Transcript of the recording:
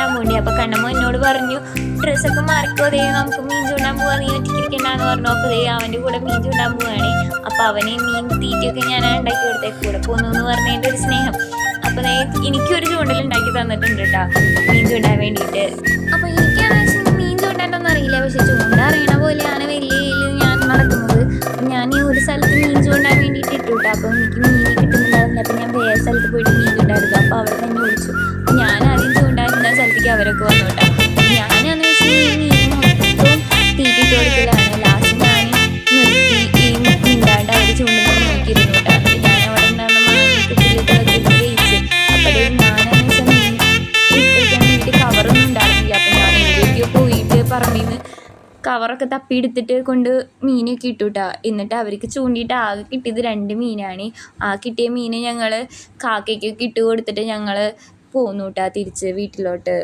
ചൂണ്ടാൻ പോകണ്ടേ. അപ്പോൾ കണ്ണമ്മ എന്നോട് പറഞ്ഞു ഡ്രസ്സൊക്കെ മാറിക്കോ, അതേ നമുക്ക് മീൻ ചൂണ്ടാൻ പോവാ, നീ ഒറ്റയ്ക്കിരിക്കണ്ടെന്ന് പറഞ്ഞു. അപ്പോൾ അതേ അവൻ്റെ കൂടെ മീൻ ചൂണ്ടാൻ പോവുകയാണ്. അപ്പോൾ അവന് മീൻ തീറ്റയൊക്കെ ഞാൻ ഉണ്ടാക്കി കൊടുത്തേ, കൂടെ പോന്നു എന്ന് പറഞ്ഞതിൻ്റെ ഒരു സ്നേഹം. അപ്പോൾ എനിക്കൊരു ചൂണ്ടൽ ഉണ്ടാക്കി തന്നിട്ടുണ്ട് കേട്ടോ മീൻ ചൂണ്ടാൻ വേണ്ടിയിട്ട്. അപ്പോൾ എനിക്കാണെന്ന് വെച്ചാൽ മീൻ ചൂണ്ടാനൊന്നും അറിയില്ല, പക്ഷെ ചൂണ്ട അറിയണ പോലെയാണ് വലിയ ഞാൻ നടക്കുന്നത്. ഞാൻ ഈ ഒരു സ്ഥലത്ത് മീൻ ചൂണ്ടാൻ വേണ്ടിയിട്ട് ഇട്ടു കേട്ടോ. അപ്പോൾ എനിക്ക് മീൻ കിട്ടുന്നുണ്ടായിരുന്നില്ല. അപ്പോൾ ഞാൻ വേറെ സ്ഥലത്ത് പോയിട്ട് മീൻ ചൂണ്ടായിരുന്നു. അപ്പോൾ അവിടെ തന്നെ വിളിച്ചു. ഞാൻ ആദ്യം ചൂണ്ടാനിരുന്ന സ്ഥലത്തേക്ക് അവരൊക്കെ വന്നു കേട്ടോ. ഞാനാണെന്ന് വെച്ചാൽ ഈ മീൻ മൊത്തം തീറ്റിട്ട് കൊടുക്കലാണ്. ലാസ്റ്റ് ഞാൻ നിർത്തി മിണ്ടാണ്ട് അവർ ചൂണ്ടുന്നത് നോക്കിയിരുന്നു കേട്ടോ. എന്നിട്ട് ഞാൻ അവിടെ ഉണ്ടാകുന്ന മാങ്ങയൊക്കെ പുല്ലിട്ടൊക്കെ വേവിച്ച്. അപ്പോൾ ഞാനെന്ന് വെച്ചാൽ മീൻ ഇട്ടിരിക്കാൻ വേണ്ടിയിട്ട് കവറൊന്നും ഉണ്ടായിരുന്നില്ല. അപ്പോൾ ഞാൻ എവിടെയൊക്കെയോ പോയിട്ട് പറമ്പിൽ നിന്ന് കവറൊക്കെ തപ്പിയെടുത്തിട്ട് കൊണ്ട് മീനൊക്കെ ഇട്ടു കേട്ടോ. എന്നിട്ട് അവർക്ക് ചൂണ്ടിയിട്ട് ആകെ കിട്ടിയത് 2 മീനാണ്. ആ കിട്ടിയ മീൻ ഞങ്ങൾ കാക്കയ്ക്കൊക്കെ ഇട്ട് കൊടുത്തിട്ട് ഞങ്ങൾ പോന്നു കേട്ടോ തിരിച്ച് വീട്ടിലോട്ട്.